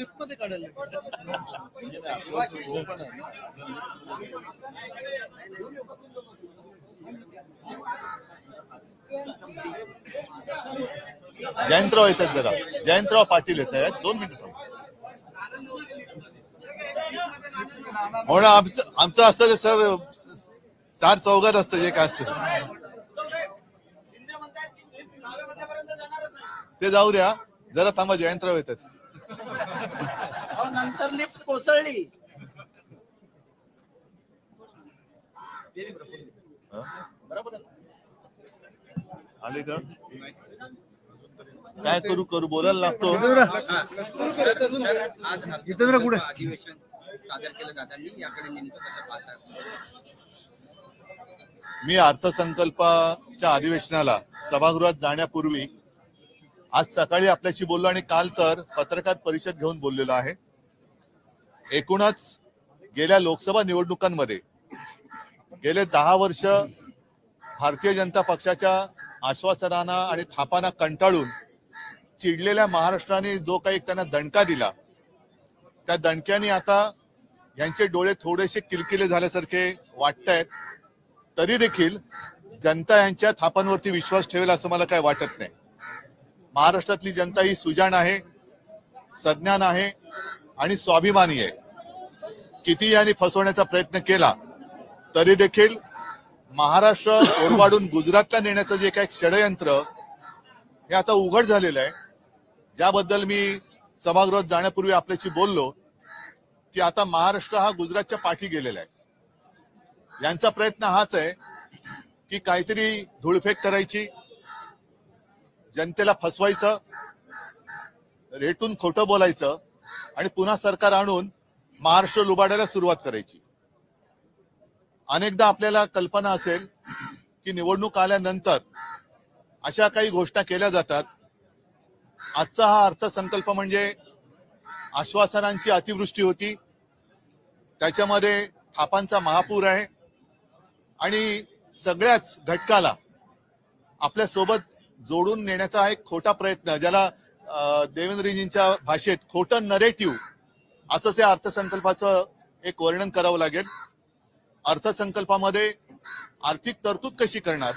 Lift मध्ये काढायला जयंतराव येत आहेत, जरा जयंतराव पाटील येत आहेत, 2 मिनिटं. हो ना, आमचं असतं सर, 4 चौघात असतं जे काय असतं ते. जाऊ द्या, जरा थांबा, जयंतराव येतात. नंतर लिफ्ट कोसळली. आले का? काय करू बोलायला लागतो. जितेंद्र कुठे? अधिवेशन सादर केलं जाताना याकडे नेमकं कसं पाहतात? मी अर्थसंकल्पाच्या अधिवेशनाला सभागृहात जाण्यापूर्वी आज सकाळी आपल्याशी बोललो आणि काल तर पत्रकार परिषद घेऊन बोललेलो आहे. एकूणच गेल्या लोकसभा निवडणुकांमध्ये गेले 10 वर्ष भारतीय जनता पक्षाच्या आश्वासनांना आणि थापांना कंटाळून चिडलेल्या महाराष्ट्राने जो काही त्यांना दणका दिला, त्या दणक्याने आता यांचे डोळे थोडेसे किलकिले झाल्यासारखे वाटतायत. तरी देखील जनता यांच्या थापांवरती विश्वास ठेवेल असं मला काय वाटत नाही. महाराष्ट्रातली जनता ही सुजाण आहे, सज्ञान आहे आणि स्वाभिमानी आहे. किती यांनी फसवण्याचा प्रयत्न केला तरी देखील महाराष्ट्र ओरबाडून गुजरातला नेण्याचं जे काही षडयंत्र हे आता उघड झालेलं आहे, ज्याबद्दल मी सभागृहात जाण्यापूर्वी आपल्याशी बोललो की आता महाराष्ट्र हा गुजरातच्या पाठी गेलेला आहे. यांचा प्रयत्न हाच आहे की काहीतरी धुळफेक करायची, जनतेला फसवायचं, रेटून खोटं बोलायचं आणि पुन्हा सरकार आणून महाराष्ट्र लुबाडायला सुरुवात करायची. अनेकदा आपल्याला कल्पना असेल की निवडणूक आल्यानंतर अशा काही घोषणा केल्या जातात. आजचा हा अर्थसंकल्प म्हणजे आश्वासनांची अतिवृष्टी होती, त्याच्यामध्ये थापांचा महापूर आहे आणि सगळ्याच घटकाला आपल्या सोबत जोडून नेण्याचा एक खोटा प्रयत्न, ज्याला देवेंद्रजींच्या भाषेत खोटं नरेटिव्ह असंच या अर्थसंकल्पाचं एक वर्णन करावं लागेल. अर्थसंकल्पामध्ये आर्थिक तरतूद कशी करणार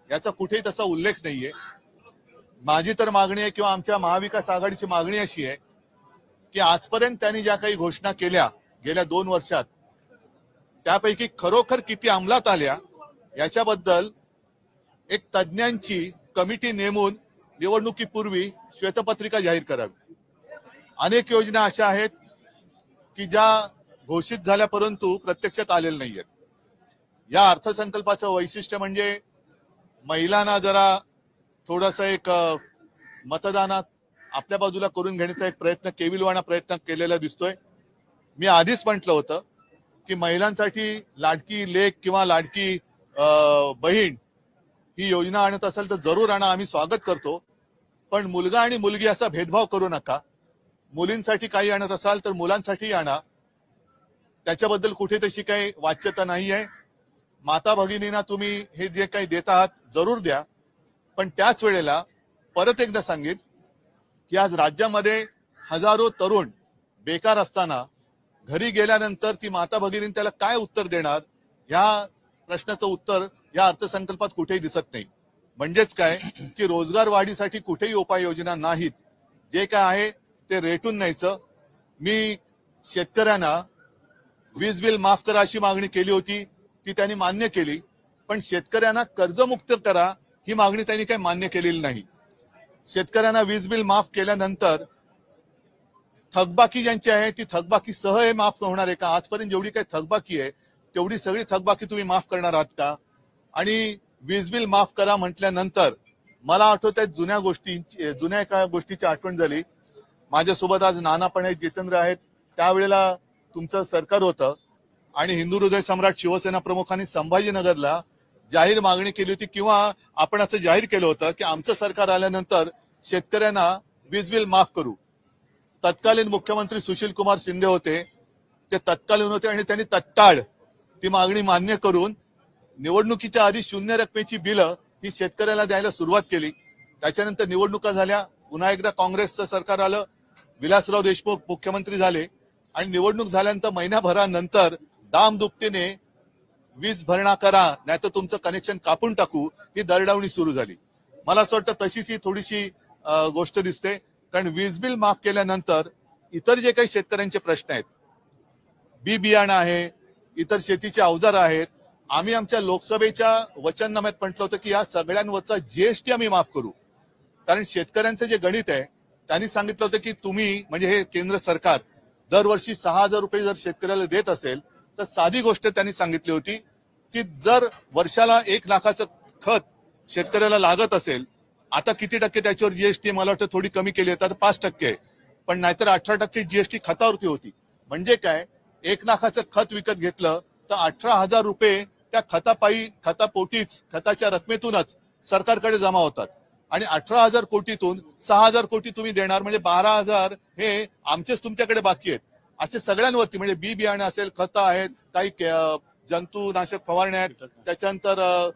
याचा कुठेही तसा उल्लेख नाहीये. माझी तर मागणी आहे किंवा आमच्या महाविकास आघाडीची मागणी अशी आहे की आजपर्यंत त्यांनी ज्या काही घोषणा केल्या गेल्या 2 वर्षात त्यापैकी खरोखर किती अंमलात आल्या याच्याबद्दल एक तज्ज्ञांची कमिटी नेमून निवडणुकीपूर्वी श्वेतपत्रिका जाहीर करावी. अनेक योजना अशा आहेत की ज्या घोषित झाल्या परंतु प्रत्यक्षात आलेल्या नाहीयेत. या अर्थसंकल्पाचं वैशिष्ट्य म्हणजे महिलांना जरा थोडासा एक मतदानात आपल्या बाजूला करून घेण्याचा एक प्रयत्न, केविलवाणा प्रयत्न केलेला दिसतोय. मी आधीच म्हटलं होतं की महिलांसाठी लाडकी लेक किंवा लाडकी बहीण ही योजना आणत असेल तर जरूर आणा, आम्ही स्वागत करतो. पण मुलगा आणि मुलगी असा भेदभाव करू नका. मुलींसाठी काही आणत असाल तर मुलांसाठी आणा. त्याच्याबद्दल कुठे तशी काही वाच्यता नाही आहे. माता भगिनींना तुम्ही हे जे काही देत आहात जरूर द्या, पण त्याच वेळेला परत एकदा सांगेन की आज राज्यामध्ये हजारो तरुण बेकार असताना घरी गेल्यानंतर ती माता भगिनी त्याला काय उत्तर देणार, या प्रश्नाचं उत्तर या अर्थसंकल्पात कुठेही दिसत नाही. म्हणजेच काय की रोजगार वाढीसाठी कुठेही उपाययोजना नाहीत. जे काय आहे ते रेटून न्यायचं. मी शेतकऱ्यांना वीज बिल माफ करा अशी मागणी केली होती, ती त्यांनी मान्य केली, पण शेतकऱ्यांना कर्जमुक्त करा ही मागणी त्यांनी काही मान्य केलेली नाही. शेतकऱ्यांना वीज बिल माफ केल्यानंतर थकबाकी ज्यांची आहे ती थकबाकी सह हे माफ होणार आहे का? आजपर्यंत जेवढी काही थकबाकी आहे तेवढी सगळी थकबाकी तुम्ही माफ करणार आहात का? आणि वीज बिल माफ करा म्हटल्यानंतर मला आठवत आहे जुन्या एका गोष्टीची आठवण झाली. माझ्यासोबत आज नाना पण आहेत, जितेंद्र आहेत. त्यावेळेला तुमचं सरकार होतं आणि हिंदू हृदय सम्राट शिवसेना प्रमुखांनी संभाजीनगरला जाहीर मागणी केली होती किंवा आपण असं जाहीर केलं होतं की आमचं सरकार आल्यानंतर शेतकऱ्यांना वीज बिल माफ करू. तत्कालीन मुख्यमंत्री सुशील कुमार शिंदे होते, ते तत्कालीन होते आणि त्यांनी तत्काळ ती मागणी मान्य करून निवडणुकीच्या आधी 0 रकमेची बिलं ही शेतकऱ्याला द्यायला सुरुवात केली. त्याच्यानंतर निवडणुका झाल्या, पुन्हा एकदा काँग्रेसचं सरकार आलं, विलासराव देशमुख मुख्यमंत्री झाले आणि निवडणूक झाल्यानंतर महिन्याभरानंतर दामदुपटीने वीज भरणा करा नाहीतर तुमचं कनेक्शन कापून टाकू ही दरडावणी सुरू झाली. मला असं वाटतं तशीच ही थोडीशी गोष्ट दिसते. कारण वीज बिल माफ केल्यानंतर इतर जे काही शेतकऱ्यांचे प्रश्न आहेत, बी बियाणं आहे, इतर शेतीचे अवजार आहेत, आम्ही आमच्या लोकसभेच्या वचननाम्यात म्हटलं होतं की या सगळ्यांवरचा जीएसटी आम्ही माफ करू. कारण शेतकऱ्यांचं जे गणित आहे त्यांनी सांगितलं होतं की तुम्ही म्हणजे हे केंद्र सरकार दरवर्षी 6,000 रुपये जर शेतकऱ्याला देत असेल तर साधी गोष्ट त्यांनी सांगितली होती की जर वर्षाला 1 लाखाचं खत शेतकऱ्याला लागत असेल, आता किती टक्के त्याच्यावर जीएसटी मला वाटतं थोडी कमी केली आहे, तर 5% आहे, पण नाहीतर 18% जीएसटी खतावरती होती. म्हणजे काय, 1 लाखाचं खत विकत घेतलं तर 18,000 रुपये त्या खतापोटीच खताच्या रकमेतूनच सरकारकडे जमा होतात आणि 18,000 कोटीतून 6,000 कोटी तुम्ही देणार म्हणजे 12,000 हे आमचेच तुमच्याकडे बाकी आहेत. असे सगळ्यांवरती म्हणजे बी बियाणे असेल, खतं आहेत, काही जंतुनाशक फवारण्या आहेत, त्याच्यानंतर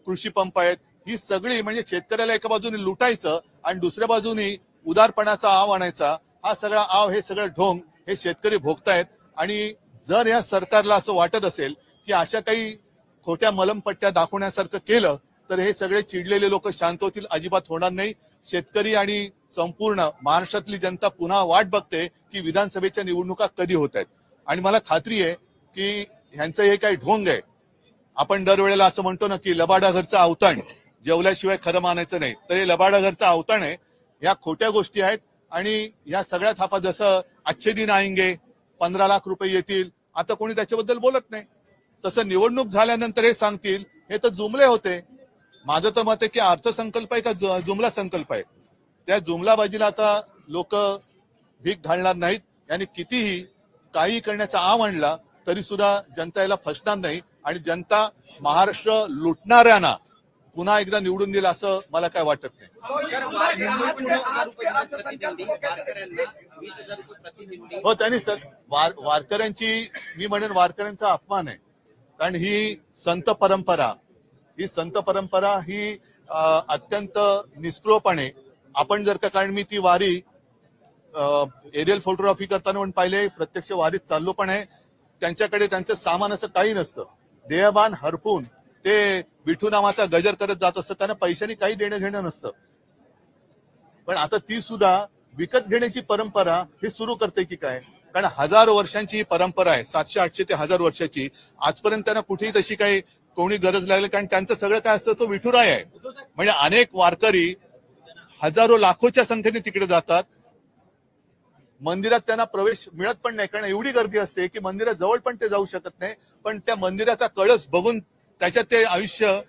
कृषी पंप आहेत, ही सगळी म्हणजे शेतकऱ्याला एका बाजूने लुटायचं आणि दुसऱ्या बाजूने उदारपणाचा आव आणायचा, हा सगळा आव हे सगळं ढोंग हे शेतकरी भोगतायत. आणि जर या सरकारला असं वाटत असेल की अशा काही खोट्या मलमपट्ट्या दाखवण्यासारखं केलं तर हे सगळे चिडलेले लोक शांत होतील, अजिबात होणार नाही. शेतकरी आणि संपूर्ण महाराष्ट्रातली जनता पुन्हा वाट बघते की विधानसभेच्या निवडणुका कधी होत आहेत. आणि मला खात्री आहे की ह्यांचं हे काही ढोंग आहे. आपण दरवेळेला असं म्हणतो ना की लबाडा घरचं अवताण, जेवल्याशिवाय खरं मानायचं नाही, तर हे लबाडा घरचं अवताण आहे. या खोट्या गोष्टी आहेत आणि या सगळ्या थापा जसं अच्छे दिन आएंगे, 15 लाख रुपये येतील, आता कोणी त्याच्याबद्दल बोलत नाही. तसं निवडणूक झाल्यानंतर हे सांगतील, हे तर जुमले होते. माझं तर मत आहे की अर्थसंकल्प आहे का जुमला संकल्प आहे. त्या जुमलाबाजीला आता लोक भीक घालणार नाहीत. यांनी कितीही काही करण्याचा आव आणला तरी सुद्धा जनता याला फसणार नाही आणि जनता महाराष्ट्र लुटणाऱ्यांना पुन्हा एकदा निवडून देईल असं मला काय वाटत नाही. हो, त्यांनी वारकऱ्यांची, मी म्हणेन वारकऱ्यांचा अपमान आहे. कारण ही संत परंपरा ही अत्यंत निष्प्रोपणे आपण जर का, कारण मी ती वारी एरियल फोटोग्राफी करताना पण पाहिले, प्रत्यक्ष वारीत चाललो पण आहे. त्यांच्याकडे त्यांचं सामान असं काही नसतं, देहभान हरपून ते विठू नामाचा गजर करत जात असतं. त्यांना पैशानी काही देणं घेणं नसतं. पण आता ती सुद्धा विकत घेण्याची परंपरा हे सुरू करते की काय. कारण हजारो वर्षांची ही परंपरा आहे, 700-800 ते 1000 वर्षाची. आजपर्यंत त्यांना कुठेही तशी काही कोणी गरज लागली, कारण त्यांचं सगळं काय असतं तो विठुराय आहे. म्हणजे अनेक वारकरी हजारो लाखोच्या संख्येने तिकडे जातात. मंदिरात त्यांना प्रवेश मिळत पण नाही, कारण एवढी गर्दी असते की मंदिरात जवळ पण ते जाऊ शकत नाही. पण त्या मंदिराचा कळस बघून त्याच्यात ते आयुष्य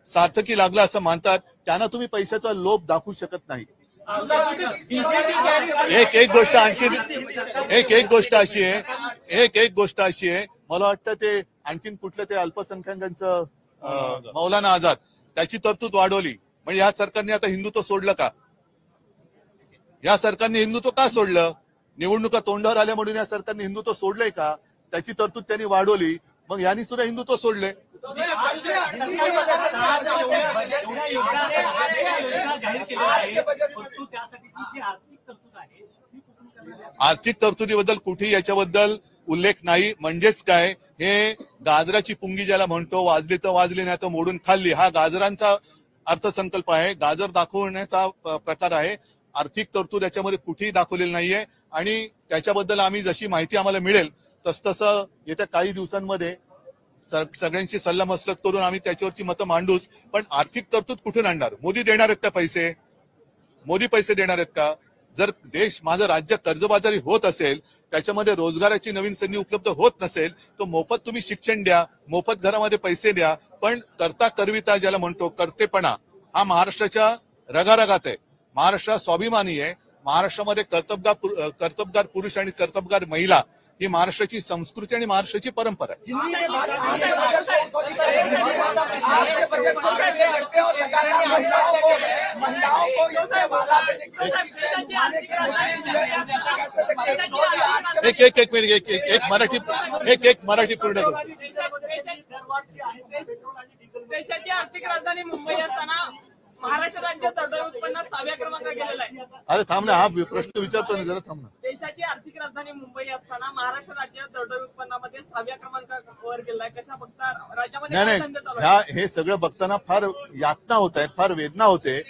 सार्थकी लागलं असं मानतात. त्यांना तुम्ही पैशाचा लोभ दाखवू शकत नाही. एक गोष्ट अशी आहे, मला वाटतं ते आणखीन कुठलं ते अल्पसंख्याकांचं मौलाना आझाद त्याची तरतूद वाढवली. म्हणजे या सरकारने आता हिंदुत्व सोडलं का? या सरकारने हिंदुत्व का सोडलं? निवडणुका तोंडावर आल्या म्हणून या सरकारने हिंदुत्व सोडलंय का? त्याची तरतूद त्यांनी वाढवली, मग यांनी सुद्धा हिंदुत्व सोडले. आर्थिक तरतुदीबद्दल कुठेही याच्याबद्दल उल्लेख नाही. म्हणजेच काय, हे गाजराची पुंगी ज्याला म्हणतो, वाजली तर वाजली नाही तर मोडून खाल्ली, हा गाजरांचा अर्थसंकल्प आहे, गाजर दाखवण्याचा प्रकार आहे. आर्थिक तरतूद याच्यामध्ये कुठेही दाखवलेली नाहीये. आणि त्याच्याबद्दल आम्ही जशी माहिती आम्हाला मिळेल तसतसं येत्या काही दिवसांमध्ये सगळ्यांची सल्लामसलत करून आम्ही त्याच्यावरची मतं मांडूच. पण आर्थिक तरतूद कुठून आणणार? मोदी देणार आहेत का पैसे? मोदी पैसे देणार आहेत का? जर देश, माझं राज्य कर्जबाजारी होत असेल, त्याच्यामध्ये रोजगाराची नवीन संधी उपलब्ध होत नसेल, तर मोफत तुम्ही शिक्षण द्या, मोफत घरामध्ये पैसे द्या, पण करता करविता ज्याला म्हणतो, कर्तेपणा, हा महाराष्ट्राच्या रगारगात आहे. महाराष्ट्र स्वाभिमानी आहे. महाराष्ट्रामध्ये कर्तबगार पुरुष आणि कर्तबगार महिला ही महाराष्ट्राची संस्कृती आणि महाराष्ट्राची परंपरा आहे. एक मिनिट, एक मराठी पूर्ण देशाची आर्थिक राजधानी मुंबई असताना महाराष्ट्र राज्य दरडोई उत्पन्नात 6व्या क्रमांकावर गेलेला आहे. अरे थांब ना, हा प्रश्न विचारतो ना, जरा थांब ना. देशाची आर्थिक राजधानी मुंबई असताना महाराष्ट्र राज्य दरडोई उत्पन्नामध्ये 6व्या क्रमांकावर गेलेला आहे. कशा बघता राज्यामध्ये नाही काय धंदे चालू ह्या आहेत? हे सगळं बघताना फार यातना होत आहेत, फार वेदना होते.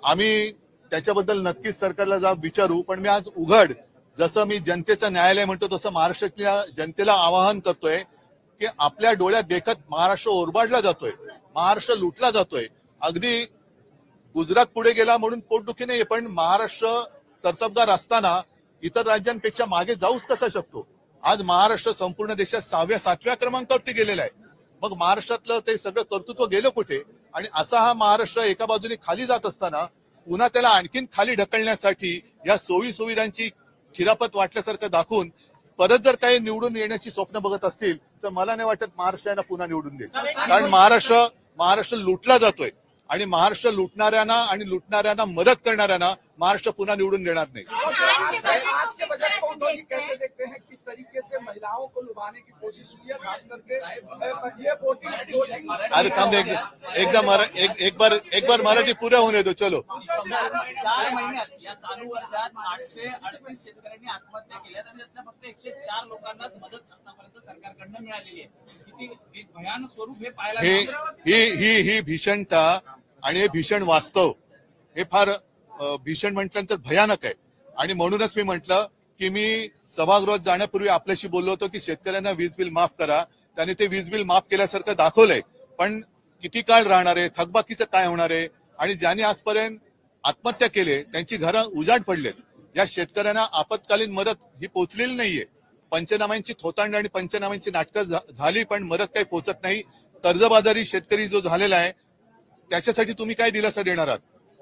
आम्ही त्याच्याबद्दल नक्कीच सरकारला जाब विचारू, पण मी आज उघड जसं मी जनतेचं न्यायालय म्हणतो तसं महाराष्ट्रातल्या जनतेला आवाहन करतोय की आपल्या डोळ्यात देखत महाराष्ट्र ओरबाडला जातोय, महाराष्ट्र लुटला जातोय. अगदी गुजरात पुढे गेला म्हणून पोटदुखी नाहीये, पण महाराष्ट्र कर्तबगार असताना इतर राज्यांपेक्षा मागे जाऊच कसा शकतो? आज महाराष्ट्र संपूर्ण देशात 6व्या 7व्या क्रमांकावरती गेलेला आहे. मग महाराष्ट्रातलं ते सगळं कर्तृत्व गेलं कुठे? आणि असा हा महाराष्ट्र एका बाजूने खाली जात असताना पुन्हा त्याला आणखीन खाली ढकलण्यासाठी या सोयी सुविधांची खिरापत वाटल्यासारखं दाखवून परत जर काही निवडून येण्याची स्वप्न बघत असतील तर मला नाही वाटत महाराष्ट्र यांना पुन्हा निवडून देईल. कारण महाराष्ट्र लुटला जातोय आणि महाराष्ट्र लुटणाऱ्यांना आणि लुटणाऱ्यांना मदत करणाऱ्यांना महाराष्ट्र पुन्हा निवडून देणार नाही. कैसे देखते हैं किस तरीके से महिलाओं को लुभाने की कोशिश हुई है, खास करके ये वोटिंग. अरे थांब, एक बार मराठी पुऱ्या होऊन दो. चलो. 4 महिन्यात या चालू वर्षात 838 शेतकऱ्यांनी आत्महत्या केल्या आणि त्यातल्या फक्त 104 लोकांनाच मदत आतापर्यंत सरकारकडनं मिळालेली आहे. किती एक भयानक स्वरूप हे पाहायला मिळालं. ही भीषणता आणि हे भीषण वास्तव हे फार भीषण म्हटल्यानंतर भयानक आहे. आणि म्हणूनच मी म्हटलं की मी सभागृहात जाण्यापूर्वी आपल्याशी बोललो होतो की शेतकऱ्यांना वीज बिल माफ करा. त्यांनी ते वीज बिल माफ केल्यासारखं दाखवलंय, पण किती काळ राहणार आहे, थकबाकीचं काय होणार आहे? आणि ज्यांनी आजपर्यंत आत्महत्या केले त्यांची घरं उजाड पडलेत. या शेतकऱ्यांना आपत्कालीन मदत ही पोहोचलेली नाहीये. पंचनाम्यांची थोतांड आणि पंचनाम्यांची नाटकं झाली पण मदत काही पोहोचत नाही. कर्जबाजारी शेतकरी जो झालेला आहे त्याच्यासाठी तुम्ही काय दिलासा देणार आहात?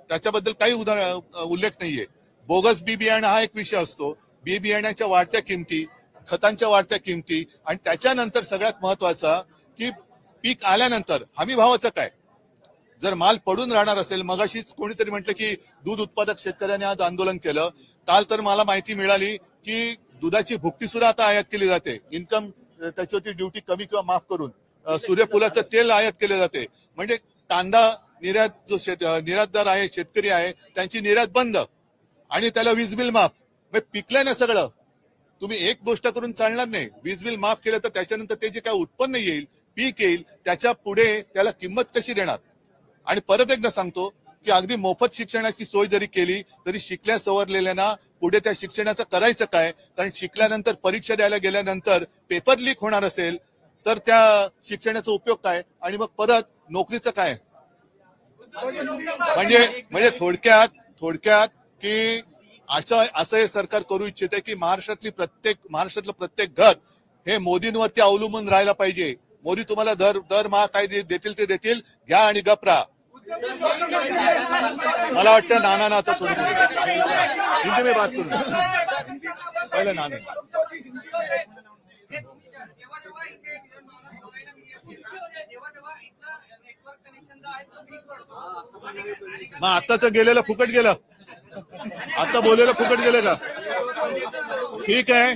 त्याच्याबद्दल काही उल्लेख नाहीये. बोगस बी बियाणं हा एक विषय असतो. बी बियाण्याच्या वाढत्या किमती, खतांच्या वाढत्या किमती आणि त्याच्यानंतर सगळ्यात महत्वाचा की पीक आल्यानंतर हमी भावाचं काय? जर माल पडून राहणार असेल, मगाशीच कोणीतरी म्हटलं की दूध उत्पादक शेतकऱ्यांनी आज आंदोलन केलं. काल तर मला माहिती मिळाली की दुधाची भुकटी सुद्धा आता आयात केली जाते. इन्कम त्याच्यावरती ड्युटी कमी किंवा माफ करून सूर्यफुलाचं तेल आयात केले जाते. म्हणजे कांदा निर्यात जो निर्यातदार आहे, शेतकरी आहे, त्यांची निर्यात बंद आणि त्याला वीज बिल माफ. पिकलंय ना सगळं. तुम्ही एक गोष्ट करून चालणार नाही. वीज बिल माफ केलं तर त्याच्यानंतर ते जे काय उत्पन्न येईल, पीक येईल, त्याच्या पुढे त्याला किंमत कशी देणार? आणि परत एकदा सांगतो की अगदी मोफत शिक्षणाची सोय जरी केली तरी शिकल्या सवरलेल्यांना पुढे त्या शिक्षणाचं करायचं काय? कारण शिकल्यानंतर परीक्षा द्यायला गेल्यानंतर पेपर लीक होणार असेल तर त्या शिक्षणाचा उपयोग काय? आणि मग परत नोकरीचं काय? म्हणजे थोडक्यात की असं हे सरकार करू इच्छिते की महाराष्ट्रातलं प्रत्येक घर हे मोदींवरती अवलंबून राहायला पाहिजे. मोदी तुम्हाला दरमहा काय देतील ते देतील, घ्या आणि गपरा. मला वाटतं नाना आता थोडी हिंदी में बात करू पहिलं नाना. मग आताच गेलेलं फुकट गेलं, आता बोललेलं फुकट गेलं का? ठीक आहे,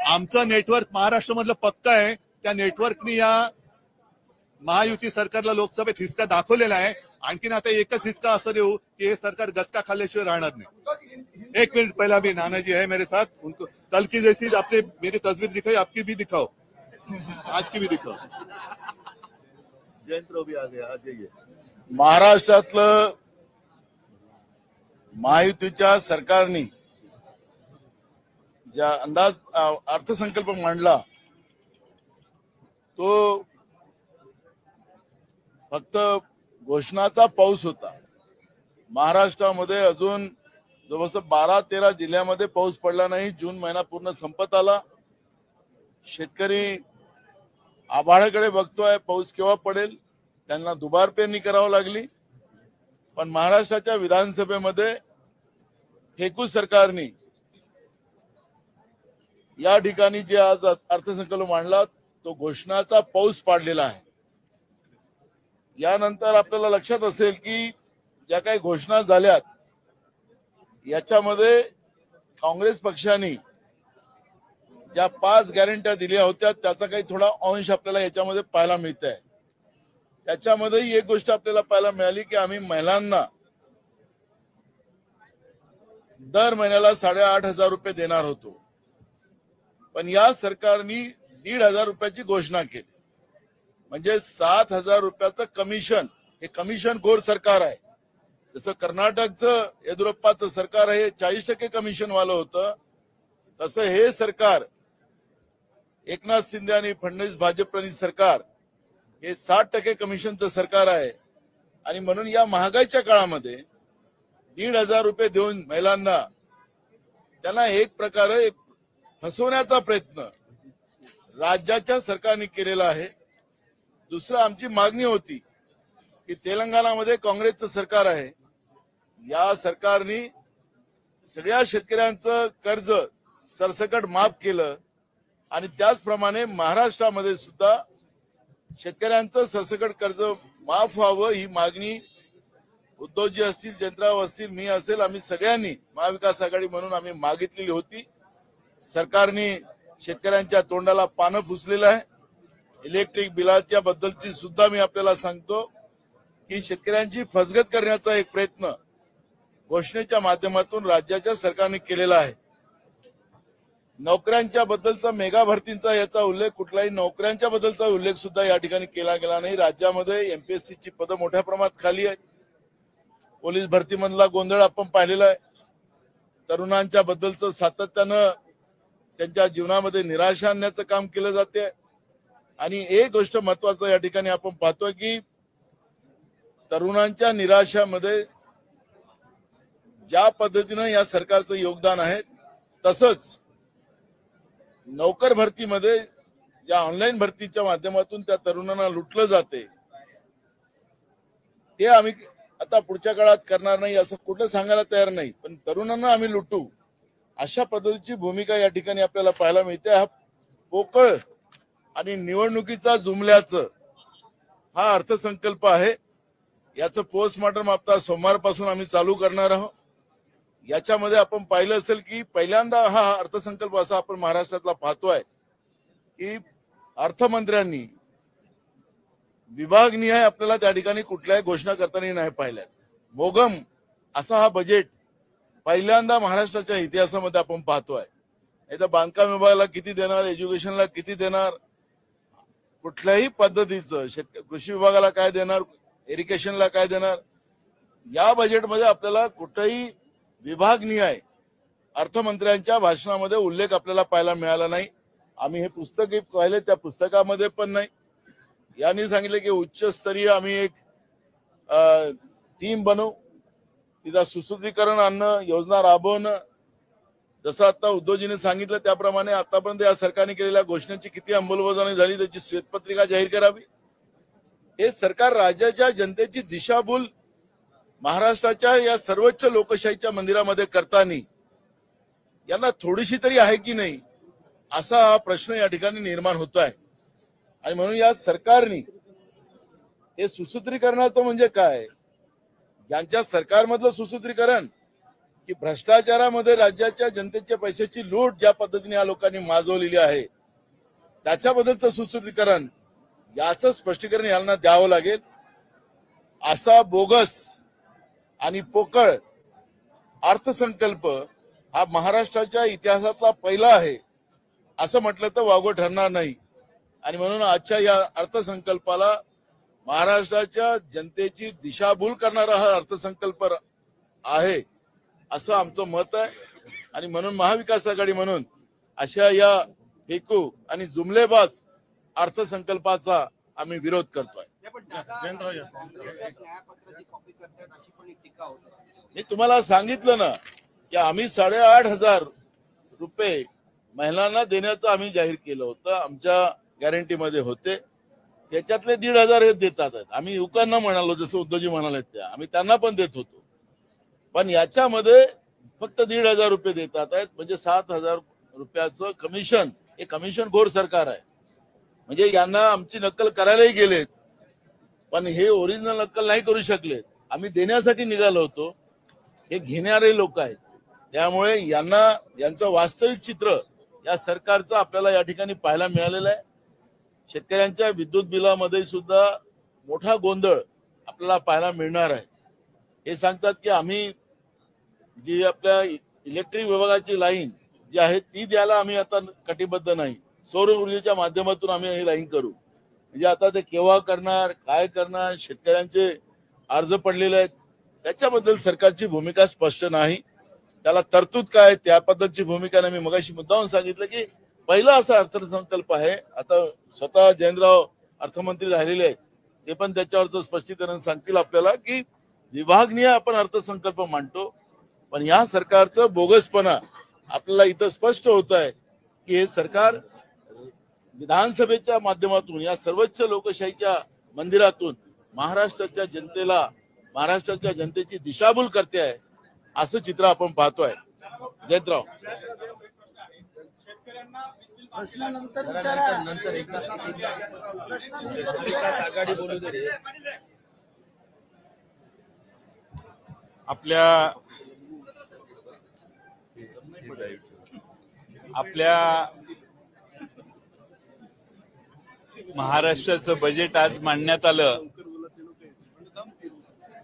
आमचं नेटवर्क महाराष्ट्रामधलं पक्का आहे. त्या नेटवर्कनी या महायुती सरकारला लोकसभेत हिसका दाखवलेला आहे. आणखीन आता एकच हिसका असं देऊ की हे सरकार गचका खाल्ल्याशिवाय राहणार नाही. एक मिनट, पहला भी नाना जी है मेरे साथ, उनको कल की जैसी आपने मेरी तस्वीर दिखाई, आपकी भी दिखाओ, आज की भी दिखाओ. जयंतराव भी आ गया, आ जाइए. महाराष्ट्रातलं महायुतीच्या सरकारने ज्या अंदाज अर्थसंकल्प मांडला तो फक्त घोषणाचा पाऊस होता. महाराष्ट्रामध्ये अजून जवळजवळ 12-13 जिल्ह्यामध्ये पाऊस पडला नाही. जून महिना पूर्ण संपत आला. शेतकरी आभाळाकडे बघतोय, पाऊस केव्हा पडेल. त्यांना दुबार पेरणी करावी लागली. पण महाराष्ट्राच्या विधानसभेमध्ये हेकू सरकारने या ठिकाणी जे आज अर्थसंकल्प मांडला तो घोषणाचा पाऊस पाडलेला आहे. यानंतर आपल्याला लक्षात असेल की ज्या काही घोषणा झाल्यात याच्यामध्ये काँग्रेस पक्षाने ज्या 5 गॅरंट्या दिल्या होत्या त्याचा काही थोडा अंश आपल्याला याच्यामध्ये पाहायला मिळत आहे. त्याच्यामध्येही एक गोष्ट आपल्याला पाहायला मिळाली की आम्ही महिलांना दर महिन्याला 8,500 रुपये देणार होतो, पण या सरकारने 1,500 रुपयाची घोषणा केली. म्हणजे 7,000 रुपयाचं कमिशन. हे कमिशन खोर सरकार आहे. जसं कर्नाटकचं येदियुरप्पाचं सरकार आहे 40% कमिशन वालं होतं, तसं हे सरकार एकनाथ शिंदे आणि फडणवीस भाजपनी सरकार हे 60% कमिशनचं सरकार आहे. आणि म्हणून या महागाईच्या काळामध्ये 1,500 रुपये देऊन महिलांना त्यांना एक प्रकारे फसवण्याचा प्रयत्न राज्याच्या सरकारने केलेला आहे. दुसरं आमची मागणी होती की तेलंगणामध्ये काँग्रेसचं सरकार आहे, या सरकारने सगळ्या शेतकऱ्यांचं कर्ज सरसकट माफ केलं आणि त्याचप्रमाणे महाराष्ट्रामध्ये सुद्धा शेतकऱ्यांचं सरसकट कर्ज माफ व्हावं ही मागणी उद्धवजी असतील, जयंतराव असतील, मी असेल, आम्ही सगळ्यांनी महाविकास आघाडी म्हणून आम्ही मागितलेली होती. सरकारने शेतकऱ्यांच्या तोंडाला पानं पुसलेलं आहे. इलेक्ट्रिक बिलाच्या बद्दलची सुद्धा मी आपल्याला सांगतो की शेतकऱ्यांची फसगत करण्याचा एक प्रयत्न घोषणेच्या माध्यमातून राज्याच्या सरकारने केलेला आहे. नोकऱ्यांच्या बद्दलचा मेगा भरतींचा याचा उल्लेख, कुठलाही नोकऱ्यांच्या बद्दलचा उल्लेख सुद्धा या ठिकाणी केला गेला नाही. राज्यामध्ये एमपीएससीची पदं मोठ्या प्रमाणात खाली आहेत. पोलीस भरतीमधला गोंधळ आपण पाहिलेला आहे. तरुणांच्या बद्दलचं सातत्यानं त्यांच्या जीवनामध्ये निराशा आणण्याचं काम केलं जाते. आणि एक गोष्ट महत्वाचं या ठिकाणी आपण पाहतोय की तरुणांच्या निराशामध्ये ज्या पद्धतीनं या सरकारचं योगदान आहे, तसंच नोकर भरतीमध्ये ज्या ऑनलाईन भरतीच्या माध्यमातून त्या तरुणांना लुटलं जाते, ते आम्ही आता पुढच्या काळात करणार नाही असं कुठं सांगायला तयार नाही, पण तरुणांना आम्ही लुटू अशा पद्धतीची भूमिका या ठिकाणी आपल्याला पाहायला मिळते. हा पोकळ आणि निवडणुकीचा जुमल्याचं हा अर्थसंकल्प आहे. याचं पोस्टमॉर्टम आता सोमवारपासून आम्ही चालू करणार आहोत. याच्यामध्ये आपण पाहिलं असेल की पहिल्यांदा हा अर्थसंकल्प असा आपण महाराष्ट्रातला पाहतोय की अर्थमंत्र्यांनी विभागनिहाय आपल्याला त्या ठिकाणी कुठल्याही घोषणा करताना नाही पाहिल्यात. मोगम असा हा बजेट पहिल्यांदा महाराष्ट्राच्या इतिहासामध्ये आपण पाहतोय. नाही तर बांधकाम विभागाला किती देणार, एज्युकेशनला किती देणार, कुठल्याही पद्धतीचं कृषी विभागाला काय देणार, इरिगेशनला काय देणार, या बजेटमध्ये आपल्याला कुठेही विभागनिहाय अर्थमंत्र्यांच्या भाषणामध्ये उल्लेख आपल्याला पाहायला मिळाला नाही. आम्ही हे पुस्तक पाहिले, त्या पुस्तकामध्ये पण नाही. यांनी सांगितले की उच्चस्तरीय आम्ही एक टीम बनवू, तिचा सुसूत्रीकरण आणणं, योजना राबवणं. जसं आता उद्धवजीने सांगितलं त्याप्रमाणे आतापर्यंत या सरकारने केलेल्या घोषणेची किती अंमलबजावणी झाली त्याची श्वेतपत्रिका जाहीर करावी. हे सरकार राज्याच्या जनतेची दिशाभूल महाराष्ट्राच्या या सर्वोच्च लोकशाहीच्या मंदिरामध्ये करताना यांना थोडीशी तरी आहे की नाही असा हा प्रश्न या ठिकाणी निर्माण होत आहे. आणि म्हणून या सरकारने हे सुसूत्रीकरणाचं म्हणजे काय, यांच्या सरकारमधलं सुसूत्रीकरण की भ्रष्टाचारामध्ये राज्याच्या जनतेच्या पैशाची लूट ज्या पद्धतीने या लोकांनी माजवलेली आहे त्याच्याबद्दलचं सुसूत्रीकरण, याचं स्पष्टीकरण यांना द्यावं लागेल. असा बोगस आणि पोकळ अर्थसंकल्प हा महाराष्ट्राच्या इतिहासातला पहिला आहे असं म्हटलं तर वावगं ठरणार नाही. आणि म्हणून आजच्या या अर्थसंकल्पाला महाराष्ट्राच्या जनतेची दिशाभूल करणारा हा अर्थसंकल्प आहे असं आमचं मत आहे. आणि म्हणून महाविकास आघाडी म्हणून अशा या फेकू आणि जुमलेबाज अर्थसंकल्पाचा आम्ही विरोध करतोय. मी तुम्हाला सांगितलं ना की आम्ही 8,500 रुपये महिलांना देण्याचं आम्ही जाहीर केलं होतं, आमच्या गॅरंटीमध्ये होते. त्याच्यातले 1,500 हे देतात आहेत. आम्ही युवकांना म्हणालो जसं उद्धवजी म्हणाले त्या आम्ही त्यांना पण देत होतो, पण याच्यामध्ये फक्त 1,500 रुपये देतात आहेत. म्हणजे 7,000 रुपयाचं कमिशन. हे कमिशन खोर सरकार आहे. म्हणजे यांना आमची नक्कल करायलाही गेलेत पण हे ओरिजिनल नक्कल नाही करू शकलेत. आम्ही देण्यासाठी निघालो होतो, हे घेणारे लोक आहेत. त्यामुळे यांना यांचं वास्तविक चित्र या सरकारचं आपल्याला या ठिकाणी पाहायला मिळालेलं आहे. शेतकऱ्यांच्या विद्युत बिलामध्ये सुद्धा मोठा गोंधळ आपल्याला पाहायला मिळणार आहे. हे सांगतात की आम्ही जी आपल्या इलेक्ट्रिक विभागाची लाईन जी आहे ती द्यायला आम्ही आता कटिबद्ध नाही, सौर ऊर्जेच्या माध्यमातून आम्ही ही लाईन करू. म्हणजे आता ते केव्हा करणार, काय करणार, शेतकऱ्यांचे अर्ज पडलेले आहेत त्याच्याबद्दल सरकारची भूमिका स्पष्ट नाही. त्याला तरतूद काय त्या पद्धतीची भूमिका नाही. मी मगाशी मुद्दामून सांगितलं की पहिला असा अर्थसंकल्प आहे. आता स्वतः जयंतराव अर्थमंत्री राहिलेले आहेत, ते पण त्याच्यावरचं स्पष्टीकरण सांगतील आपल्याला की विभागनीय आपण अर्थसंकल्प मांडतो, पण या सरकारचं बोगसपणा आपल्याला इथं स्पष्ट होत आहे की हे सरकार विधानसभेच्या माध्यमातून या सर्वोच्च लोकशाहीच्या मंदिरातून महाराष्ट्राच्या जनतेला, महाराष्ट्राच्या जनतेची दिशाभूल करते आहे असं चित्र आपण पाहतोय. जयंतराव नंतर एकदा आघाडी बोलू दे. आपल्या महाराष्ट्राचं बजेट आज मांडण्यात आलं.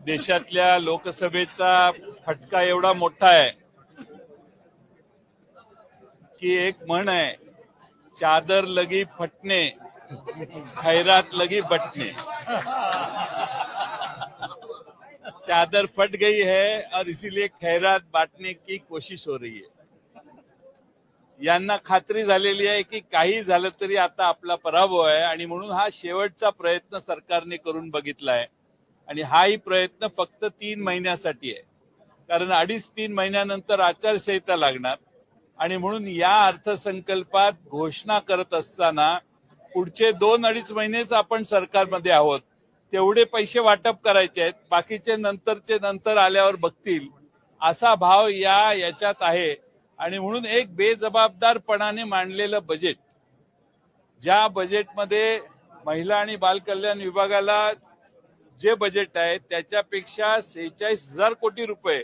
देशातल्या लोकसभेचा फटका एवढा मोठा आहे की एक म्हण आहे, चादर लगी फटने खैरात लगी बटने. चादर फट गई है और इसीलिए खैरात बांटने की कोशिश हो रही है. यांना खात्री झालेली आहे की काही झालं तरी आता आपला पराभव आहे आणि म्हणून हा शेवटचा प्रयत्न सरकारने करून बघितला आहे. आणि हाही प्रयत्न फक्त 3 महिन्यासाठी आहे, कारण 2.5-3 महिन्यानंतर आचारसंहिता लागणार. आणि म्हणून या अर्थसंकल्पात घोषणा करत असताना पुढचे 2-2.5 महिनेच आपण सरकारमध्ये आहोत, तेवढे पैसे वाटप करायचे आहेत, बाकीचे नंतरचे नंतर आल्यावर बघतील असा भाव याच्यात आहे. आणि म्हणून एक बेजबाबदारपणाने मांडलेलं बजेट, ज्या बजेटमध्ये महिला आणि बालकल्याण विभागाला जे बजेट आहे त्याच्यापेक्षा 46,000 कोटी रुपये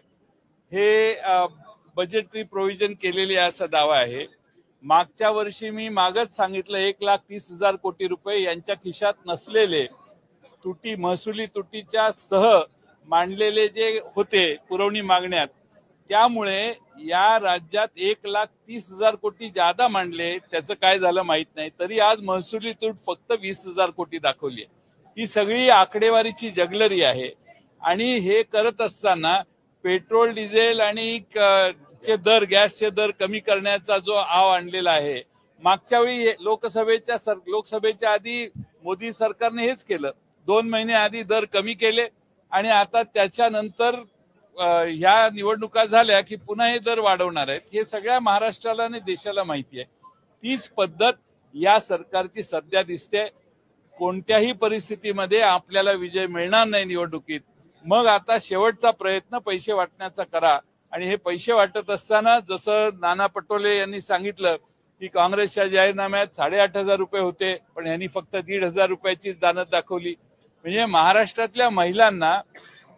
हे बजेटरी प्रोव्हिजन केलेली आहे असा दावा आहे. मागच्या वर्षी मी मागच सांगितलं 1,30,000 कोटी रुपये यांच्या खिशात नसलेले महसुली तुटीच्या सह मांडलेले जे होते पुरवणी मागण्यात, त्यामुळे या राज्यात 1,30,000 कोटी जादा मांडले. त्याचं काय झालं माहित नाही. तरी आज महसुली तूट फक्त 20,000 कोटी दाखवली आहे. ही सगळी आकडेवारीची जगलरी आहे. आणि हे करत असताना पेट्रोल, डिझेल आणि गॅसचे दर कमी करण्याचा जो आव आणलेला आहे, मागच्या वेळी लोकसभेच्या आधी मोदी सरकारने हेच केलं. 2 महिने आधी दर कमी केले आणि आता त्याच्यानंतर ह्या निवडणुका झाल्या की पुन्हा हे दर वाढवणार आहेत. हे सगळ्या महाराष्ट्राला आणि देशाला माहिती आहे. तीच पद्धत या सरकारची सध्या दिसते. कोणत्याही परिस्थितीमध्ये आपल्याला विजय मिळणार नाही निवडणुकीत. मग आता शेवटचा प्रयत्न पैसे वाटण्याचा करा. आणि हे पैसे वाटत असताना जसं नाना पटोले यांनी सांगितलं की काँग्रेसच्या जाहीरनाम्यात 8,500 रुपये होते, पण यांनी फक्त 1,500 रुपयाचीच दानत दाखवली. म्हणजे महाराष्ट्रातल्या महिलांना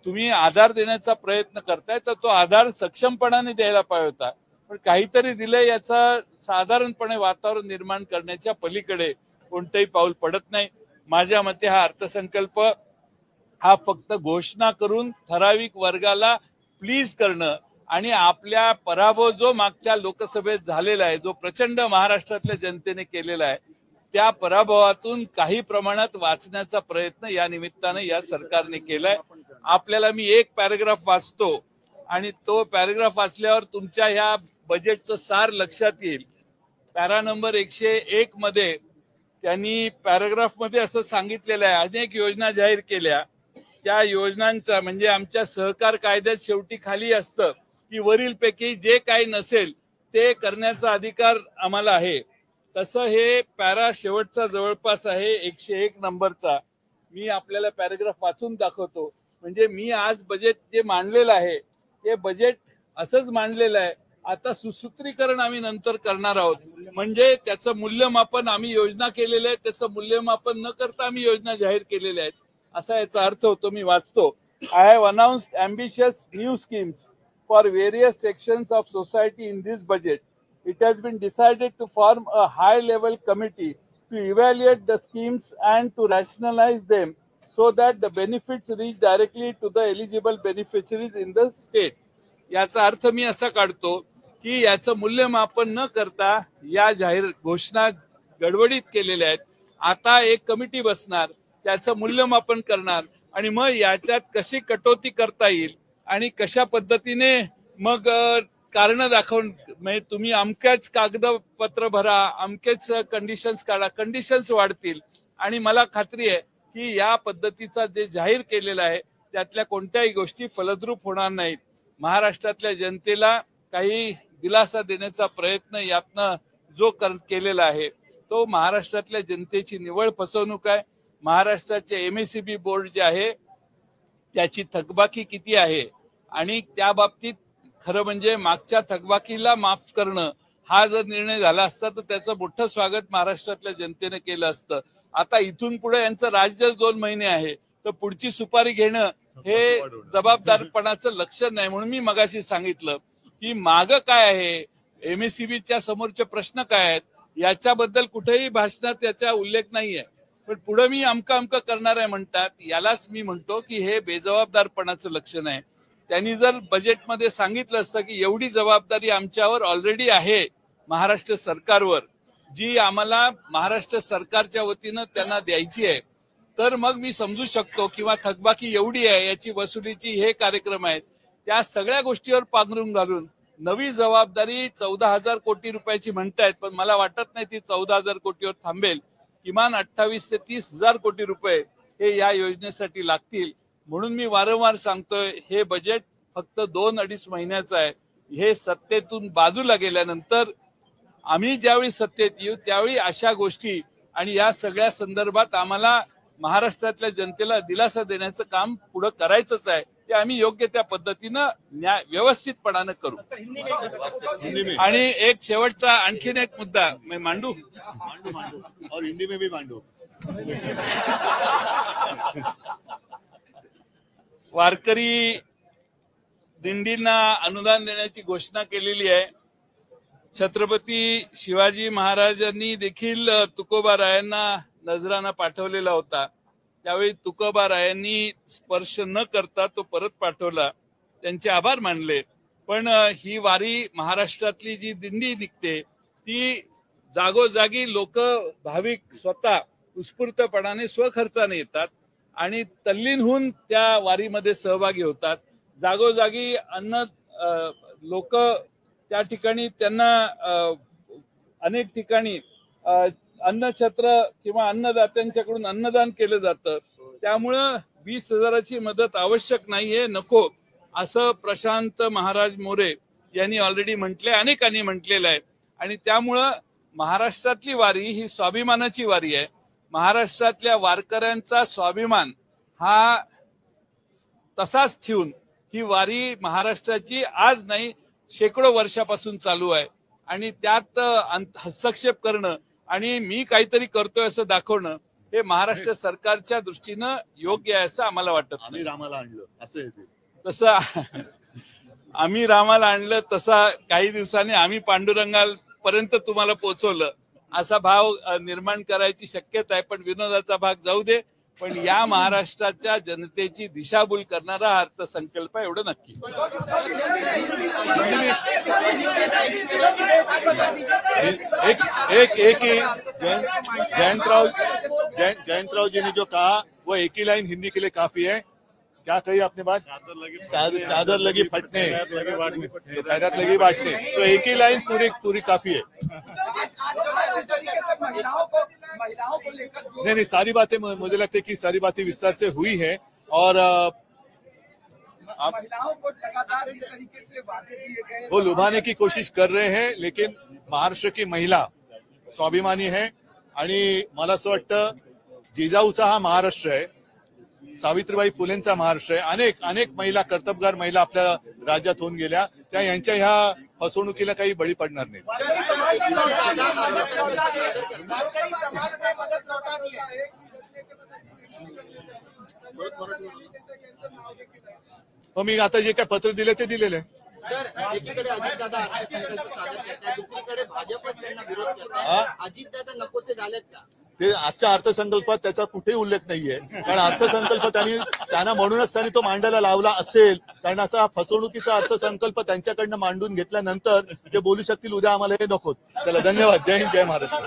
तुम्ही आधार देण्याचा प्रयत्न करताय तर तो आधार सक्षमपणाने द्यायला पाहिजे होता, पण काहीतरी दिलंय याचा साधारणपणे वातावरण निर्माण करण्याच्या पलीकडे कोणतंही पाऊल पडत नाही. माझ्या मते हा अर्थसंकल्प हा फक्त घोषणा करून ठराविक वर्गाला प्लीज करणं आणि आपल्या पराभव जो मागच्या लोकसभेत झालेला आहे, जो प्रचंड महाराष्ट्रातल्या जनतेने केलेला आहे, त्या पराभवातून काही प्रमाणात वाचण्याचा प्रयत्न या निमित्तानं या सरकारने केलाय. आपल्याला मी एक पॅराग्राफ वाचतो आणि तो पॅराग्राफ वाचल्यावर तुमच्या ह्या बजेटचं सार लक्षात येईल. पॅरा नंबर 101 मध्ये त्यांनी पॅराग्राफ मध्ये असं सांगितलेलं आहे, अनेक योजना जाहीर केल्या, त्या योजनांचा म्हणजे आमच्या सहकार कायद्यात शेवटी खाली असतं की वरीलपैकी जे काही नसेल ते करण्याचा अधिकार आम्हाला आहे. तसं हे पॅरा शेवटचा जवळपास आहे 101 नंबरचा. मी आपल्याला पॅराग्राफ वाचून दाखवतो. म्हणजे मी आज बजेट जे मांडलेलं आहे ते बजेट असंच मांडलेलं आहे. आता सुसूत्रीकरण आम्ही नंतर करणार आहोत. म्हणजे त्याचं मूल्यमापन आम्ही योजना केलेल्या आहेत, त्याचं मूल्यमापन न करता आम्ही योजना जाहीर केलेल्या आहेत असा याचा अर्थ होतो. मी वाचतो. I have announced ambitious new schemes for various sections of society in this budget. It has been decided to form a high-level committee to evaluate the schemes and to rationalize them so that the benefits reach directly to the eligible beneficiaries in the state. याचा अर्थ मी असा काढतो की याचं मूल्यमापन न करता या जाहीर घोषणा गडबडीत केलेल्या आहेत. आता एक कमिटी बसणार, त्याचं मूल्यमापन करणार आणि मग याच्यात कशी कटौती करता येईल आणि कशा पद्धतीने मग कारण दाखवून, म्हणजे तुम्ही अमक्याच कागदपत्र भरा, अमकेच कंडिशन्स काढा, कंडिशन्स वाढतील आणि मला खात्री आहे की या पद्धतीचा जे जाहीर केलेला आहे त्यातल्या कोणत्याही गोष्टी फलद्रूप होणार नाहीत. महाराष्ट्रातल्या जनतेला काही दिलासा देण्याचा प्रयत्न यातनं जो केलेला आहे तो महाराष्ट्रातल्या जनतेची निव्वळ फसवणूक आहे. महाराष्ट्राचे MSEB बोर्ड जे आहे त्याची थकबाकी किती आहे आणि त्या बाबतीत खरं म्हणजे मागच्या थकबाकीला माफ करणं हा जर निर्णय झाला असता तर त्याचं मोठं स्वागत महाराष्ट्रातल्या जनतेने केलं असतं. आता इथून पुढे यांचं राज्य 2 महिने आहे तर पुढची सुपारी घेणं हे जबाबदारपणाचं लक्षण नाही. म्हणून मी मगाशी सांगितलं की मागं काय आहे, MSEBच्या समोरचे प्रश्न काय आहेत याच्याबद्दल कुठेही भाषणात त्याचा उल्लेख नाहीये. पण पुढे मी अमकं करणार आहे म्हणतात, यालाच मी म्हणतो की हे बेजबाबदारपणाचं लक्षण आहे. त्यांनी जर बजेटमध्ये सांगितलं असतं की एवढी जबाबदारी आमच्यावर ऑलरेडी आहे महाराष्ट्र सरकारवर, जी आम्हाला महाराष्ट्र सरकारच्या वतीनं त्यांना द्यायची आहे, तर मग मी समजू शकतो किंवा थकबाकी एवढी आहे याची वसुलीची हे कार्यक्रम आहेत. त्या सगळ्या गोष्टीवर पांघरून घालून नवी जबाबदारी 14,000 कोटी रुपयाची म्हणतायत, पण मला वाटत नाही ती 14,000 कोटीवर थांबेल. किमान 28 ते 30,000 कोटी रुपये हे या योजनेसाठी लागतील. म्हणून मी वारंवार सांगतोय हे बजेट फक्त 2-2.5 महिन्याचं आहे. हे सत्तेतून बाजूला गेल्यानंतर आम्ही ज्यावेळी सत्तेत येऊ त्यावेळी अशा गोष्टी आणि या सगळ्या संदर्भात आम्हाला महाराष्ट्रातल्या जनतेला दिलासा देण्याचं काम पुढे करायचंच आहे. ते आम्ही योग्य त्या पद्धतीनं व्यवस्थितपणानं करू. आणि एक शेवटचा आणखीन एक मुद्दा मी मांडू और हिंदी में भी मांडू. वारकरी दिंडींना अनुदान देण्याची घोषणा केलेली आहे. छत्रपती शिवाजी महाराजांनी देखील तुकोबारायांना नजराना पाठवलेला होता. त्यावेळी तुकोबारायांनी स्पर्श न करता तो परत पाठवला, त्यांचे आभार मानले. पण ही वारी महाराष्ट्रातली जी दिंडी निघते ती जागोजागी लोक भाविक स्वतः उत्स्फूर्तपणाने स्वखर्चाने येतात आणि तल्लीन होऊन त्या वारीमध्ये सहभागी होतात. जागोजागी लोक त्या ठिकाणी त्यांना अनेक ठिकाणी अन्नछत्र किंवा अन्नदात्यांच्याकडून अन्नदान केलं जातं. त्यामुळं 20,000ची मदत आवश्यक नाहीये, नको असं प्रशांत महाराज मोरे यांनी ऑलरेडी म्हटले, अनेकांनी म्हटलेलं आहे. आणि त्यामुळं महाराष्ट्रातली वारी ही स्वाभिमानाची वारी आहे. महाराष्ट्रातल्या वारकऱ्यांचा स्वाभिमान हा तसाच ठेवून ही वारी महाराष्ट्राची आज नाही शेकडो वर्षापासून चालू आहे. आणि त्यात हस्तक्षेप करणं आणि मी काहीतरी करतोय असं दाखवणं हे महाराष्ट्र सरकारच्या दृष्टीनं योग्य आहे असं आम्हाला वाटत. आम्ही रामाला आणलं असं तसं आम्ही रामाला आणलं तसा काही दिवसांनी आम्ही पांडुरंगापर्यंत तुम्हाला पोहोचवलं असा भाव निर्माण करायची शक्यता आहे. पण विनोदाचा भाग जाऊ दे, पण या महाराष्ट्राच्या जनतेची दिशाभूल करणारा हा अर्थसंकल्प एवढं नक्की. एक ही जयंतराव जी ने जो कहा वो एक ही लाइन हिंदी के लिए काफी है. क्या कही आपने बात? चादर लगी फटने, खैरत लगी बांटने. तो एक ही लाइन पूरी काफी है. नहीं, सारी बातें मुझे लगता है कि सारी बातें विस्तार से हुई है. और महिलाओं को लगातार इस तरीके से वादे दिए गए, वो लुभाने की कोशिश कर रहे हैं. लेकिन महाराष्ट्र की महिला स्वाभिमानी है आणि मला असं वाटतं जिजाऊचा हा महाराष्ट्र आहे, सावित्रीबाई फुलेंचा महाराष्ट्र आहे. अनेक महिला, कर्तबगार महिला आपल्या राज्यात होऊन गेल्या, त्या यांच्या ह्या फसवणुकीला काही बळी पडणार नाही. मी आता जे काय पत्र दिले ते दिलेले आहे. सर, एकीकडे अजितदादा अर्थसंकल्प सादर करतात, दुसरीकडे भाजपच त्यांना विरोध करतात. अजितदादा नकोसे झालेत का? ते आजच्या अर्थसंकल्पात त्याचा कुठेही उल्लेख नाहीये. कारण अर्थसंकल्प त्यांना म्हणूनच त्यांनी तो मांडायला लावला असेल, कारण असा फसवणुकीचा अर्थसंकल्प त्यांच्याकडनं मांडून घेतल्यानंतर ते बोलू शकतील उद्या आम्हाला हे नको. चला, धन्यवाद. जय हिंद, जय महाराष्ट्र.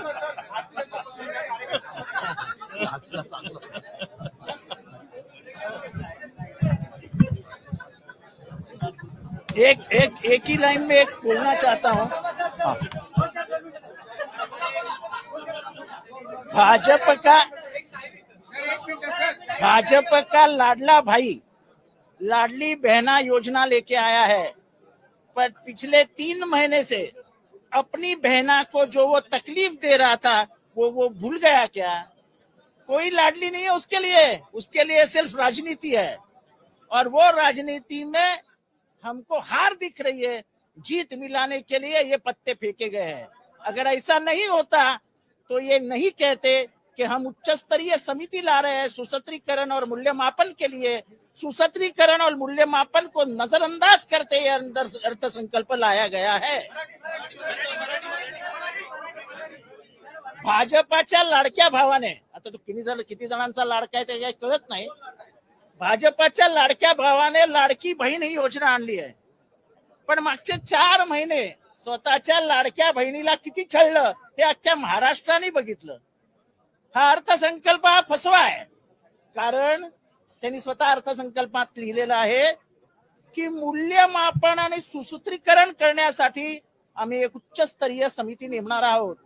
एक ही लाइन में एक बोलना चाहता हूँ. भाजपा का लाडला भाई लाडली बहना योजना लेके आया है, पर पिछले 3 महीने से अपनी बहना को जो वो तकलीफ दे रहा था वो भूल गया क्या? कोई लाडली नहीं है उसके लिए सिर्फ राजनीति है, और वो राजनीति में हमको हार दिख रही है. जीत मिलाने के लिए ये पत्ते फेंके गए हैं. अगर ऐसा नहीं होता तो ये नहीं कहते कि हम उच्च स्तरीय समिति ला रहे हैं सुसूत्रीकरण और मूल्यमापन के लिए. सुसूत्रीकरण और मूल्यमापन को नजरअंदाज करते हुए अर्थसंकल्प लाया गया है. भाजपाच्या लाडक्या भावाने, आता तो किती जणांचा लाडका आहे ते काही कळत नाही, भाजपाच्या लाडक्या भावाने लाडकी बहीण ही योजना आणली आहे. पण मागचे 4 महिने स्वतःच्या लाडक्या बहिणीला किती छळलं हे अख्ख्या महाराष्ट्राने बघितलं. हा अर्थसंकल्प हा फसवा आहे. कारण त्यांनी स्वतः अर्थसंकल्पात लिहिलेलं आहे की मूल्यमापन आणि सुसूत्रीकरण करण्यासाठी आम्ही एक उच्चस्तरीय समिती नेमणार आहोत.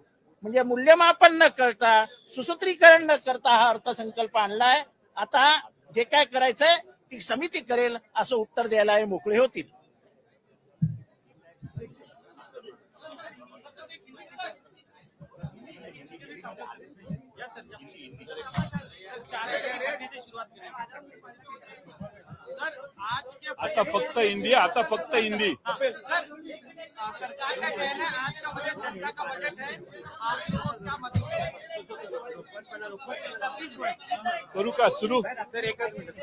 म्हणजे मूल्यमापन न करता, सुसूत्रीकरण न करता हा अर्थसंकल्प आणलाय. आता जे काय करायचंय ती समिती करेल असं उत्तर द्यायला हे मोकळे होतील. आता फक्त हिंदी, आता फक्त हिंदी. सरकार का कहना है आज का बजट जनता का बजट है, आप लोग क्या मतलब करू का सुरू? सर, एकच मिनिट.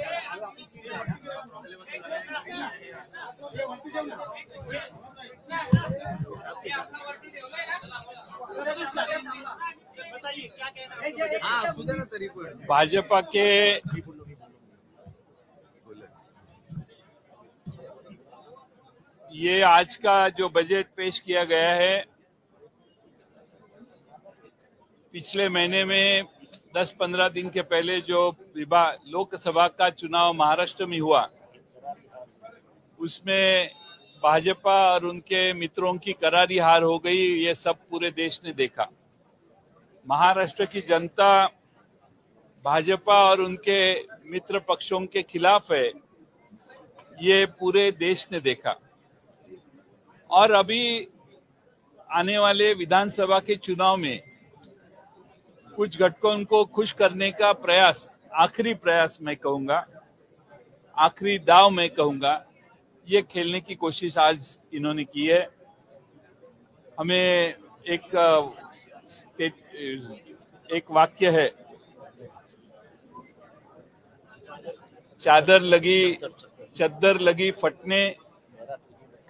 बताइए क्या कहना है. हाँ, सुधा तरी पण. भाजपा के ये आज का जो बजट पेश किया गया है, पिछले महीने में 10-15 दिन के पहले जो लोकसभा का चुनाव महाराष्ट्र में हुआ, उसमें भाजपा और उनके मित्रों की करारी हार हो गई. ये सब पूरे देश ने देखा. महाराष्ट्र की जनता भाजपा और उनके मित्र पक्षों के खिलाफ है, ये पूरे देश ने देखा. और अभी आने वाले विधानसभा के चुनाव में कुछ घटकों को खुश करने का प्रयास, आखिरी प्रयास मैं कहूंगा, आखिरी दाव मैं कहूंगा, ये खेलने की कोशिश आज इन्होंने की है. हमें एक वाक्य है, चद्दर लगी फटने,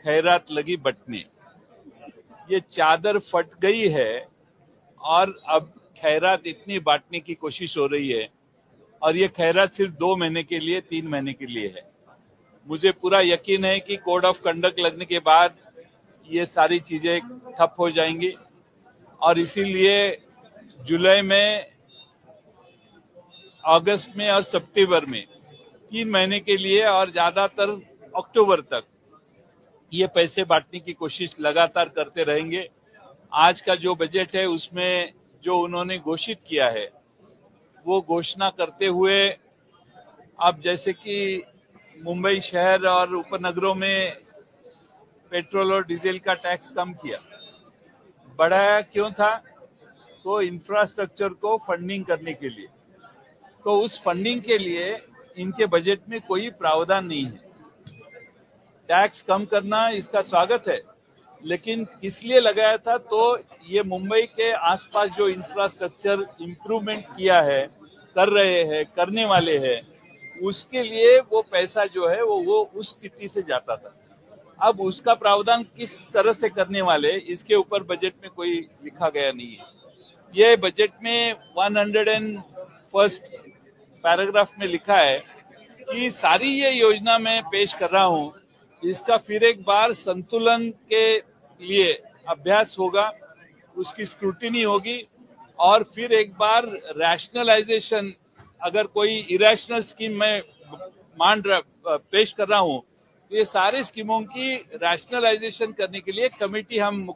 खैरात लगी बटने. ये चादर फट गई है और अब खैरात इतनी बांटने की कोशिश हो रही है, और ये खैरात सिर्फ 2 महीने के लिए, 3 महीने के लिए है. मुझे पूरा यकीन है कि कोड ऑफ कंडक्ट लगने के बाद ये सारी चीजें ठप हो जाएंगी, और इसीलिए जुलाई में, अगस्त में और सितंबर में 3 महीने के लिए और ज्यादातर अक्टूबर तक ये पैसे बांटने की कोशिश लगातार करते रहेंगे. आज का जो बजट है उसमें जो उन्होंने घोषित किया है, वो घोषणा करते हुए अब जैसे कि मुंबई शहर और उपनगरों में पेट्रोल और डीजल का टैक्स कम किया, बढ़ाया क्यों था? तो इंफ्रास्ट्रक्चर को फंडिंग करने के लिए. तो उस फंडिंग के लिए इनके बजट में कोई प्रावधान नहीं है. टैक्स कम करना इसका स्वागत है, लेकिन किस लिए लगाया था? तो ये मुंबई के आसपास जो इंफ्रास्ट्रक्चर इम्प्रूवमेंट किया है, कर रहे हैं, करने वाले हैं, उसके लिए वो पैसा जो है वो उस किट्टी से जाता था. अब उसका प्रावधान किस तरह से करने वाले, इसके ऊपर बजट में कोई लिखा गया नहीं है. ये बजट में 101st पैराग्राफ में लिखा है कि सारी ये योजना मैं पेश कर रहा हूँ, इसका फिर एक बार संतुलन के लिए अभ्यास होगा, उसकी स्क्रूटिनी होगी और फिर एक बार रैशनलाइजेशन, अगर कोई इरेशनल स्कीम मैं पेश कर रहा हूँ तो ये सारे स्कीमों की रैशनलाइजेशन करने के लिए कमेटी हम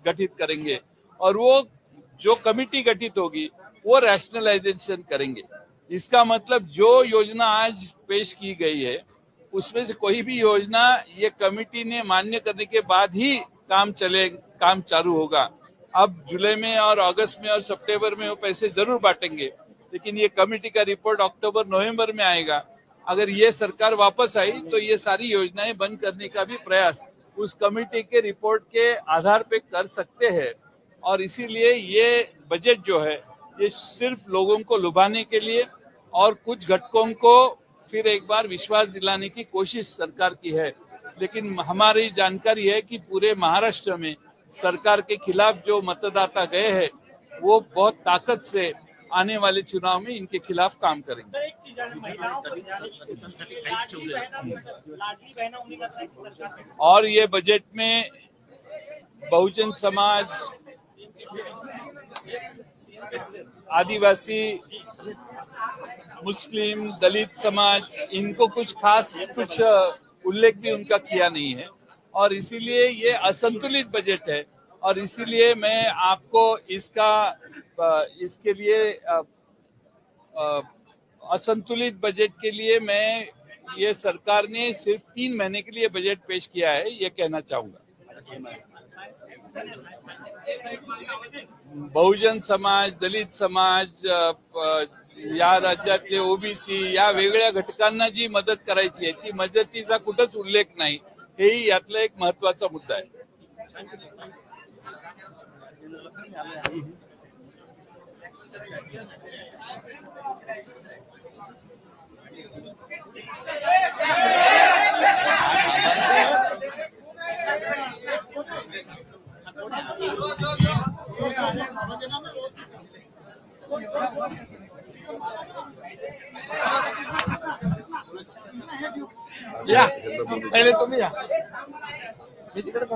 गठित करेंगे और वो जो कमेटी गठित होगी वो रैशनलाइजेशन करेंगे। इसका मतलब जो योजना आज पेश की गई है उसमें से कोई भी योजना ये कमेटी ने मान्य करने के बाद ही काम चालू होगा। अब जुलाई में और अगस्त में और सितंबर में वो पैसे जरूर बांटेंगे, लेकिन ये कमेटी का रिपोर्ट अक्टूबर नवंबर में आएगा। अगर ये सरकार वापस आई तो ये सारी योजनाएं बंद करने का भी प्रयास उस कमेटी के रिपोर्ट के आधार पे कर सकते हैं। और इसीलिए ये बजट जो है ये सिर्फ लोगों को लुभाने के लिए और कुछ घटकों को फिर एक बार विश्वास दिलाने की कोशिश सरकार की है। लेकिन हमारी जानकारी है कि पूरे महाराष्ट्र में सरकार के खिलाफ जो मतदाता गए हैं वो बहुत ताकत से आने वाले चुनाव में इनके खिलाफ काम करेंगे। तर एक चीज आहे, महिलाओं को लाडली बहना उन्हीं का सरकार है। और ये बजट में बहुजन समाज, आदिवासी, मुस्लिम, दलित समाज, इनको कुछ खास उल्लेख भी उनका किया नहीं है और इसीलिए ये असंतुलित बजट है। और इसीलिए मैं आपको इसके लिए असंतुलित बजट के लिए मैं ये सरकार ने सिर्फ 3 महीने के लिए बजट पेश किया है ये कहना चाहूंगा। बहुजन समाज, दलित समाज, या राज्यातले ओबीसी या वेगळ्या घटकांना जी मदत करायची आहे ती मदतीचा कुठंच उल्लेख नाही, हेही यातला एक महत्वाचा मुद्दा आहे। या पहिले तुम्ही या, मी तिकडे